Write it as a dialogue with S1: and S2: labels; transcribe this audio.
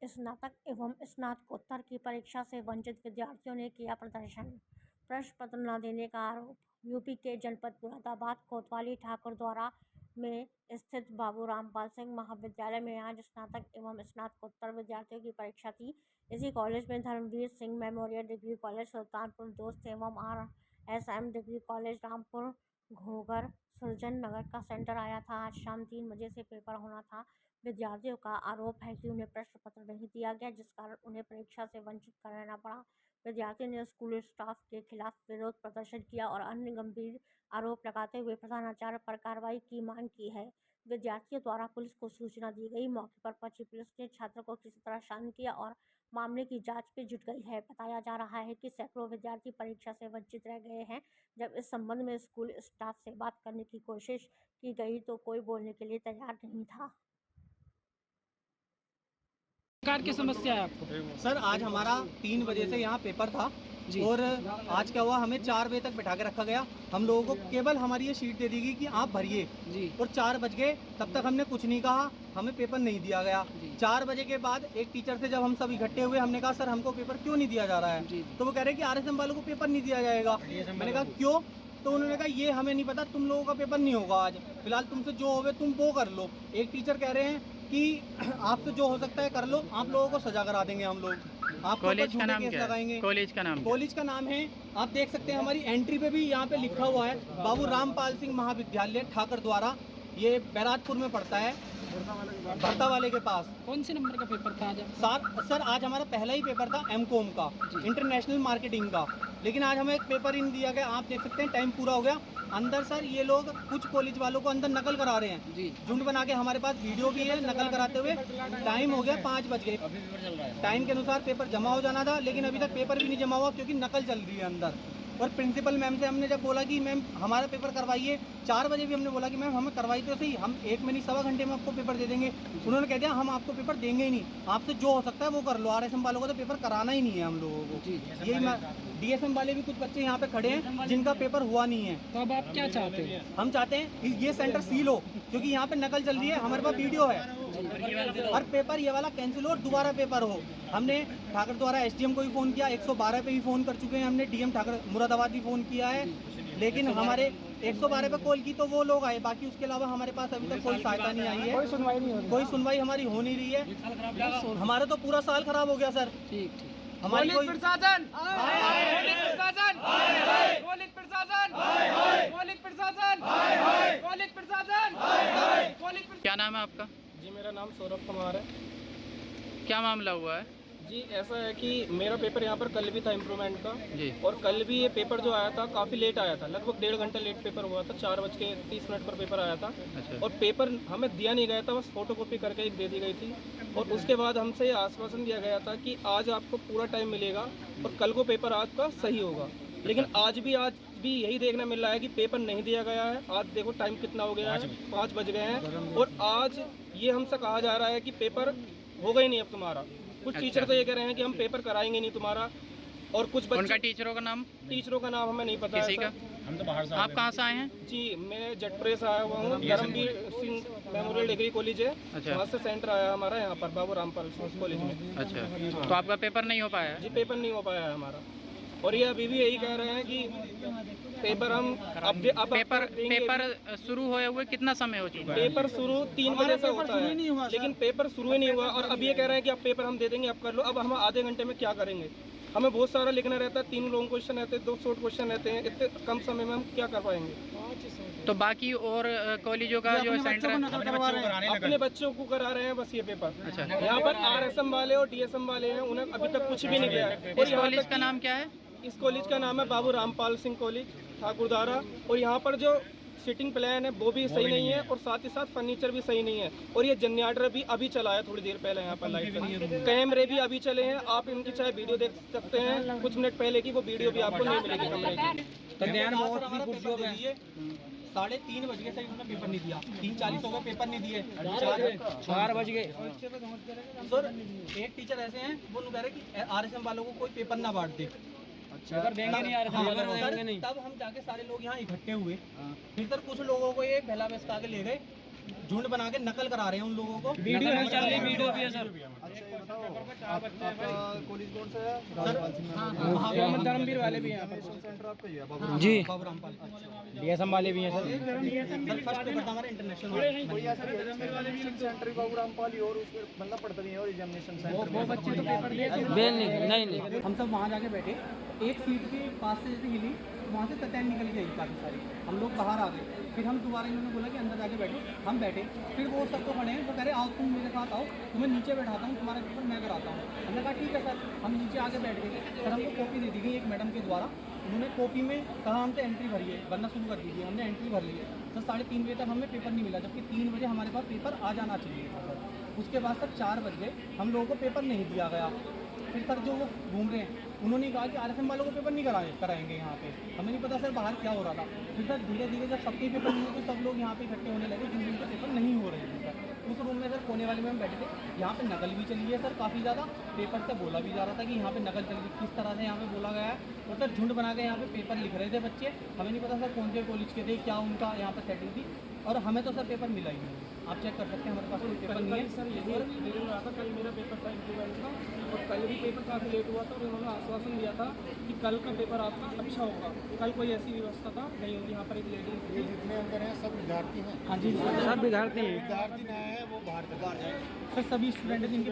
S1: स्नातक एवं स्नातकोत्तर की परीक्षा से वंचित विद्यार्थियों ने किया प्रदर्शन। प्रश्न पत्र न देने का आरोप। यूपी के जनपद मुरादाबाद कोतवाली ठाकुरद्वारा में स्थित बाबू रामपाल सिंह महाविद्यालय में आज स्नातक एवं स्नातकोत्तर विद्यार्थियों की परीक्षा थी। इसी कॉलेज में Dharmveer Singh memorial degree college Sultanpur दोस्त एवं RSM degree college Rampur Ghoghar Surjan Nagar का सेंटर आया था। आज शाम 3 बजे से पेपर होना था। विद्यार्थियों का आरोप है कि उन्हें प्रश्न पत्र नहीं दिया गया, जिस कारण उन्हें परीक्षा से वंचित रहना पड़ा। विद्यार्थियों ने स्कूल स्टाफ के खिलाफ विरोध प्रदर्शन किया और अन्य गंभीर आरोप लगाते हुए प्रधानाचार्य पर कार्रवाई की मांग की है। विद्यार्थियों द्वारा पुलिस को सूचना दी गई। मौके पर पहुंची पुलिस ने छात्र को किसी तरह शांत किया और मामले की जांच में जुट गई है। बताया जा रहा है कि सैकड़ों विद्यार्थी परीक्षा से वंचित रह गए हैं। जब इस संबंध में स्कूल स्टाफ से बात करने की कोशिश की गई तो कोई बोलने के लिए तैयार नहीं था।
S2: प्रकार की समस्या है आपको?
S3: सर आज हमारा 3 बजे से यहाँ पेपर था और आज क्या हुआ, हमें 4 बजे तक बैठा के रखा गया। हम लोगों को केवल हमारी ये शीट दे दी गई कि आप भरिए और 4 बज गए, तब तक हमने कुछ नहीं कहा, हमें पेपर नहीं दिया गया। 4 बजे के बाद एक टीचर से जब हम सब इकट्ठे हुए, हमने कहा सर हमको पेपर क्यों नहीं दिया जा रहा है, तो वो कह रहे कि RSM वालों को पेपर नहीं दिया जाएगा। मैंने कहा क्यों, तो उन्होंने कहा ये हमें नहीं पता, तुम लोगों का पेपर नहीं होगा आज, फिलहाल तुमसे जो होवे तुम वो कर लो। एक टीचर कह रहे हैं कि आपसे जो हो सकता है कर लो, आप लोगों को सजा करा देंगे हम लोग, आपको
S2: कॉलेज का नाम
S3: केस
S2: क्या
S3: लगाएंगे।
S2: है? कॉलेज का नाम
S3: है, आप देख सकते हैं हमारी एंट्री पे भी यहाँ पे लिखा हुआ है बाबू रामपाल सिंह महाविद्यालय ठाकुरद्वारा। ये बैराजपुर में पड़ता है, भरता वाले के पास।
S2: कौन से नंबर का पेपर था आज?
S3: सर आज हमारा पहला ही पेपर था MCOM का, इंटरनेशनल मार्केटिंग का, लेकिन आज हमें एक पेपर ही नहीं दिया गया। आप देख सकते हैं टाइम पूरा हो गया। अंदर सर ये लोग कुछ कॉलेज वालों को अंदर नकल करा रहे हैं, झुंड बना के। हमारे पास वीडियो भी है नकल कराते हुए। टाइम हो गया 5 बज गए, टाइम के अनुसार पेपर जमा हो जाना था, लेकिन अभी तक पेपर भी नहीं जमा हुआ क्योंकि नकल चल रही है अंदर। और प्रिंसिपल मैम से हमने जब बोला कि मैम हमारा पेपर करवाइए, 4 बजे भी हमने बोला कि मैम हमें करवाई तो सही, हम 1 में नहीं 1.25 घंटे में आपको पेपर दे देंगे। उन्होंने कह दिया हम आपको पेपर देंगे ही नहीं, आपसे जो हो सकता है वो कर लो, RSM वालों को तो पेपर कराना ही नहीं है हम लोगों को। यही DSM वाले भी कुछ बच्चे यहाँ पे खड़े हैं जिनका पेपर हुआ नहीं है।
S2: तो अब आप क्या चाहते हैं?
S3: हम चाहते हैं कि ये सेंटर सील हो, क्योंकि यहाँ पे नकल चल रही है, हमारे पास वीडियो है। और पेपर ये वाला कैंसिल हो और दोबारा पेपर हो। हमने ठाकुर द्वारा SDM को भी फ़ोन किया, 112 पे भी फ़ोन कर चुके हैं हमने, DM ठाकुर मुरादाबाद भी फ़ोन किया है, लेकिन हमारे 112 पे कॉल की तो वो लोग आए, बाकी उसके अलावा हमारे पास अभी तक कोई सहायता नहीं आई है, कोई सुनवाई हमारी हो नहीं रही है। हमारा तो पूरा साल खराब हो गया सर।
S2: ठीक
S3: हमारी कोई
S2: प्रशासन क्या नाम है आपका?
S4: जी मेरा नाम सौरभ कुमार है।
S2: क्या मामला हुआ है?
S4: जी ऐसा है कि मेरा पेपर यहाँ पर कल भी था इम्प्रूवमेंट का
S2: जी,
S4: और कल भी ये पेपर जो आया था काफ़ी लेट आया था, लगभग 1.5 घंटा लेट पेपर हुआ था। 4:30 पर पेपर आया था।
S2: अच्छा।
S4: और पेपर हमें दिया नहीं गया था, बस फोटोकॉपी करके एक दे दी गई थी। और उसके बाद हमसे ये आश्वासन दिया गया था कि आज आपको पूरा टाइम मिलेगा और कल को पेपर आपका सही होगा, लेकिन आज भी यही देखने मिल रहा है कि पेपर नहीं दिया गया है। आज देखो टाइम कितना हो गया है, 5 बज गए हैं और आज ये हमसे कहा जा रहा है कि पेपर होगा ही नहीं अब तुम्हारा। कुछ टीचर तो ये कह रहे हैं कि हम पेपर कराएंगे नहीं तुम्हारा, और कुछ बच्चे,
S2: उनका टीचरों का नाम
S4: हमें नहीं पता
S2: किसी का।
S5: हम तो बाहर से
S2: आप कहाँ से आए हैं?
S4: जी मैं जटपुरे से आया हुआ हूँ, Dharamvir Singh memorial degree college है,
S2: अच्छा।
S4: वहाँ से सेंटर आया हमारा यहाँ पर बाबू रामपाल कॉलेज में।
S2: अच्छा, तो आपका पेपर नहीं हो पाया है?
S4: जी पेपर नहीं हो पाया है हमारा, और ये अभी भी यही कह रहे हैं कि पेपर हम अब
S2: पेपर शुरू हुए हुए कितना समय हो चुका है?
S4: पेपर शुरू 3 बजे से होता है, लेकिन पेपर शुरू ही नहीं हुआ। और अब ये कह रहे हैं कि अब पेपर हम दे देंगे, अब कर लो। अब हम आधे घंटे में क्या करेंगे? हमें बहुत सारा लिखना रहता है, 3 लॉन्ग क्वेश्चन रहते हैं, 2 शॉर्ट क्वेश्चन रहते हैं, इतने कम समय में हम क्या कर पाएंगे?
S2: तो बाकी और कॉलेजों का जो सेंटर
S4: अपने बच्चों को करा रहे हैं बस ये पेपर।
S2: अच्छा,
S4: यहाँ पर RSM वाले और DSM वाले हैं, उन्हें अभी तक कुछ भी नहीं दिया है।
S2: इस कॉलेज का नाम क्या है?
S4: इस कॉलेज का नाम है बाबू रामपाल सिंह कॉलेज ठाकुरद्वारा, और यहाँ पर जो सिटिंग प्लान है वो भी सही नहीं है, और साथ ही साथ फर्नीचर भी सही नहीं है। और ये जनरेटर भी अभी चला है थोड़ी देर पहले, यहाँ पर लाइट कैमरे भी अभी चले हैं, आप इनकी चाहे वीडियो देख सकते हैं कुछ मिनट पहले की, वो वीडियो भी आपको नहीं मिलेगी कमरे की।
S3: तो 3:30 बज गए सर, उन्होंने पेपर नहीं दिया, 3:40 हो गए पेपर नहीं दिए,
S2: 4 बज गए।
S3: सर एक टीचर ऐसे हैं वो कह रहे कि RSM वालों को कोई पेपर ना बांट दे।
S2: अगर देंगे नहीं RSM वालों को,
S3: देंगे नहीं। तब हम जाके सारे लोग यहाँ इकट्ठे हुए, फिर सर कुछ लोगों को ये पहला बेस के ले गए, झुंड बना के नकल करा रहे हैं उन लोगों को।
S2: वीडियो भी है सर।
S3: कॉलेज कौन सा है? मोहम्मद धर्मवीर वाले भी हैं यहाँ पर। सेंटर आपका ही है
S2: जी।
S3: बाबूरामपाल।
S2: DSM वाले भी हैं सर।
S3: सर फर्स्ट पेपर था हमारा इंटरनेशनल सेंटर बाबूरामपाल और उसमें बनना पड़ता भी है और एग्जामिनेशन सेंटर वो बच्चे तो पेपर दिए
S2: नहीं
S3: हम सब वहाँ जाके बैठे, एक सीट के पास से जैसे हिली वहाँ से ततैन निकल के आई काफ़ी सारी, हम लोग बाहर आ गए। फिर हम दोबारा इन्होंने बोला कि अंदर जाके बैठो, हम बैठे। फिर वो सब तो खड़े हैं, वो कह रहे आओ तुम मेरे साथ आओ, तुम्हें नीचे बैठाता हूँ, तुम्हारा पेपर मैं कराता हूँ। हमने कहा ठीक है सर, हम नीचे आके बैठ गए। सर हमको कॉपी दे दी गई एक मैडम के द्वारा, उन्होंने कॉपी में कहा हमसे एंट्री भरिए, भरना शुरू कर दीजिए। हमने एंट्री भर ली है सर। 3:30 बजे तक हमें पेपर नहीं मिला, जबकि 3 बजे हमारे पास पेपर आ जाना चाहिए था सर। उसके बाद सर 4 बज गए, हम लोगों को पेपर नहीं दिया गया। फिर सर जो वो घूम रहे हैं उन्होंने कहा कि RSM वालों को पेपर नहीं कराएंगे यहाँ पे। हमें नहीं पता सर बाहर क्या हो रहा था। फिर सर धीरे धीरे जब सबके पेपर नहीं हुए तो सब लोग यहाँ पे इकट्ठे होने लगे जिन जिनके पेपर नहीं हो रहे थे सर। उस रूम में सर कोने वाले में हम बैठे थे। यहाँ पे नकल भी चली है सर काफ़ी ज़्यादा। पेपर से बोला भी जा रहा था कि यहाँ पे नकल चली है, किस तरह से यहाँ पे बोला गया है। और सर झुंड बना के यहाँ पे पेपर लिख रहे थे बच्चे। हमें नहीं पता सर कौन से कॉलेज के थे, क्या उनका यहाँ पर सेटिंग थी। और हमें तो सर पेपर मिला ही नहीं। आप चेक कर सकते हैं, हमारे पास कोई पेपर नहीं है
S4: सर। यही देर रहा था, कल मेरा पेपर था इंटरव्यू का, और कल भी पेपर काफ़ी लेट हुआ था और उन्होंने आश्वासन दिया था कि कल का पेपर आपका अच्छा होगा। कल कोई ऐसी व्यवस्था था नहीं होगी। यहाँ पर एक लेडी
S5: जितने अंदर हैं सब विद्यार्थी हैं।
S3: हाँ जी
S2: सब विद्यार्थी हैं।
S5: विद्यार्थी नहीं है वो बाहर
S3: सर, सभी स्टूडेंट जिनके